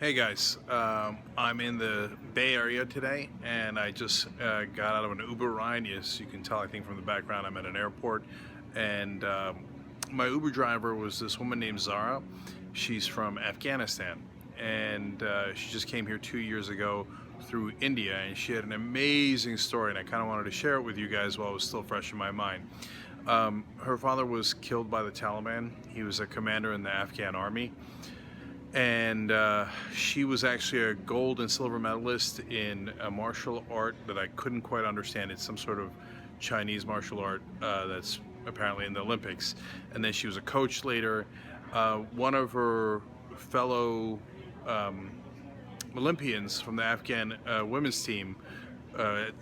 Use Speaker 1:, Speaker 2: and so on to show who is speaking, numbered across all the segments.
Speaker 1: Hey guys, I'm in the Bay Area today, and I just got out of an Uber ride. Yes, you can tell, I think, from the background, I'm at an airport, and my Uber driver was this woman named Zara. She's from Afghanistan, and she just came here 2 years ago through India, and she had an amazing story, and I kind of wanted to share it with you guys while it was still fresh in my mind. Her father was killed by the Taliban. He was a commander in the Afghan army, and she was actually a gold and silver medalist in a martial art that I couldn't quite understand. It's some sort of Chinese martial art that's apparently in the Olympics. And then she was a coach later. One of her fellow Olympians from the Afghan women's team,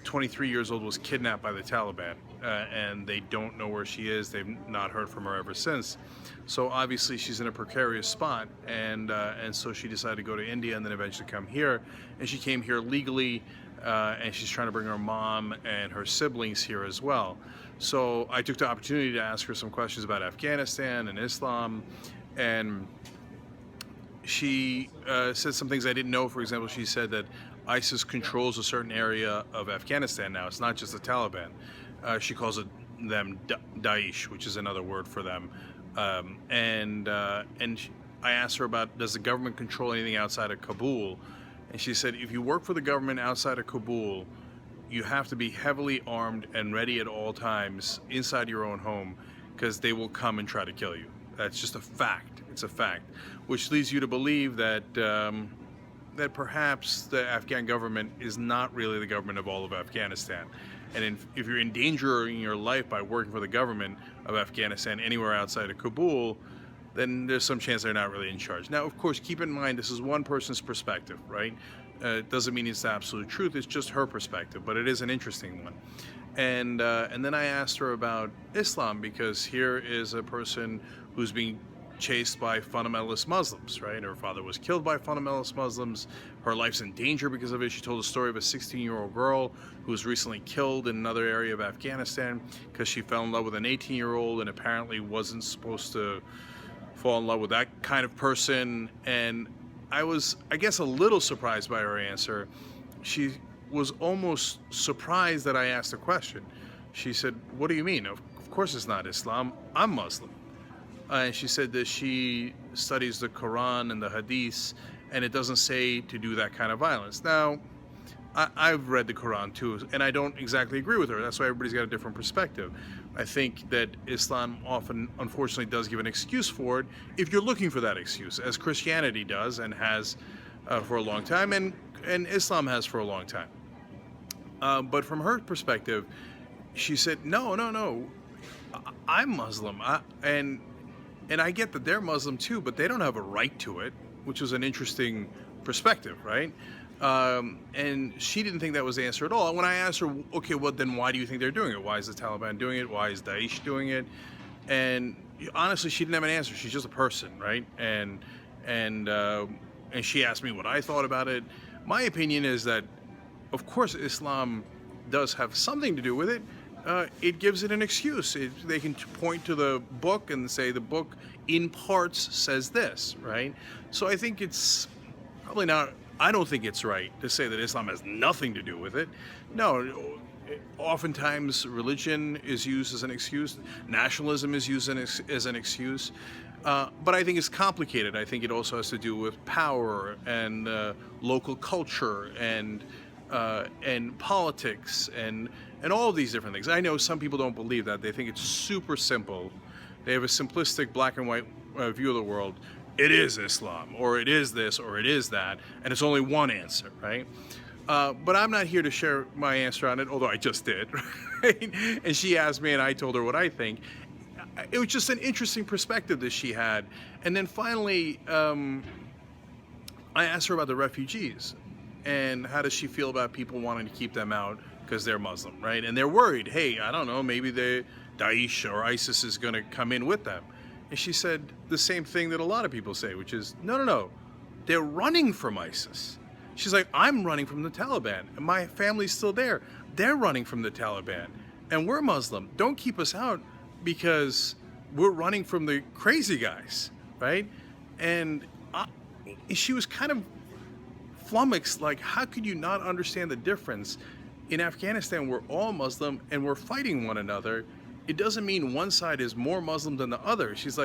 Speaker 1: 23 years old, was kidnapped by the Taliban, and they don't know where she is. They've not heard from her ever since. So obviously she's in a precarious spot, and so she decided to go to India and then eventually come here. And she came here legally, and she's trying to bring her mom and her siblings here as well. So I took the opportunity to ask her some questions about Afghanistan and Islam, and she said some things I didn't know. For example, she said that ISIS controls a certain area of Afghanistan now. It's not just the Taliban. She calls them Daesh, which is another word for them. I asked her about, does the government control anything outside of Kabul? And she said, if you work for the government outside of Kabul, you have to be heavily armed and ready at all times inside your own home, because they will come and try to kill you. That's just a fact. It's a fact, which leads you to believe that that perhaps the Afghan government is not really the government of all of Afghanistan. And if you're endangering your life by working for the government of Afghanistan anywhere outside of Kabul, then there's some chance they're not really in charge. Now, of course, keep in mind, this is one person's perspective, right? It doesn't mean it's the absolute truth. It's just her perspective, but it is an interesting one. And then I asked her about Islam, because here is a person who's being chased by fundamentalist Muslims, right? Her father was killed by fundamentalist Muslims. Her life's in danger because of it. She told a story of a 16-year-old girl who was recently killed in another area of Afghanistan because she fell in love with an 18-year-old and apparently wasn't supposed to fall in love with that kind of person. And I was, I guess, a little surprised by her answer. She was almost surprised that I asked a question. She said, "What do you mean? Of course it's not Islam. I'm Muslim." And she said that she studies the Quran and the Hadiths, and it doesn't say to do that kind of violence. Now, I've read the Quran too, and I don't exactly agree with her. That's why everybody's got a different perspective. I think that Islam often, unfortunately, does give an excuse for it if you're looking for that excuse, as Christianity does and has for a long time, and Islam has for a long time. But from her perspective, she said, no, I'm Muslim, and I get that they're Muslim too, but they don't have a right to it, which was an interesting perspective, right? And she didn't think that was the answer at all. And when I asked her, okay, well, then why do you think they're doing it? Why is the Taliban doing it? Why is Daesh doing it? And honestly, she didn't have an answer. She's just a person, right? And she asked me what I thought about it. My opinion is that, of course, Islam does have something to do with it. It gives it an excuse. They can point to the book and say the book in parts says this, right? So I think it's probably not, I don't think it's right to say that Islam has nothing to do with it. No, oftentimes religion is used as an excuse. Nationalism is used as an excuse. But I think it's complicated. I think it also has to do with power and local culture and politics and all of these different things. I know some people don't believe that. They think it's super simple. They have a simplistic black and white view of the world. It is Islam, or it is this, or it is that, and it's only one answer, right? But I'm not here to share my answer on it, although I just did, right? And she asked me, and I told her what I think. It was just an interesting perspective that she had. And then finally, I asked her about the refugees. And how does she feel about people wanting to keep them out because they're Muslim, right? And they're worried, hey, I don't know, maybe the Daesh or ISIS is going to come in with them. And she said the same thing that a lot of people say, which is, no, they're running from ISIS. She's like, I'm running from the Taliban, and my family's still there. They're running from the Taliban, and we're Muslim. Don't keep us out because we're running from the crazy guys, right? And she was kind of flummoxed, like, how could you not understand the difference? In Afghanistan, we're all Muslim and we're fighting one another. It doesn't mean one side is more Muslim than the other. She's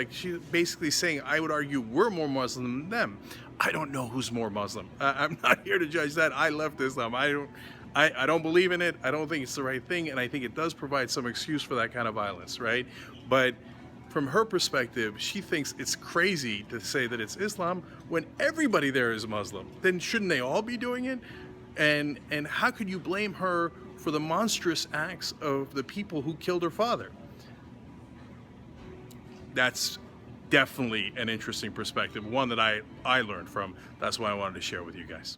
Speaker 1: basically saying, I would argue we're more Muslim than them. I don't know who's more Muslim. I'm not here to judge that. I left Islam. I don't believe in it. I don't think it's the right thing, and I think it does provide some excuse for that kind of violence, right? But from her perspective, she thinks it's crazy to say that it's Islam when everybody there is Muslim. Then shouldn't they all be doing it? And how could you blame her for the monstrous acts of the people who killed her father? That's definitely an interesting perspective, one that I learned from. That's why I wanted to share with you guys.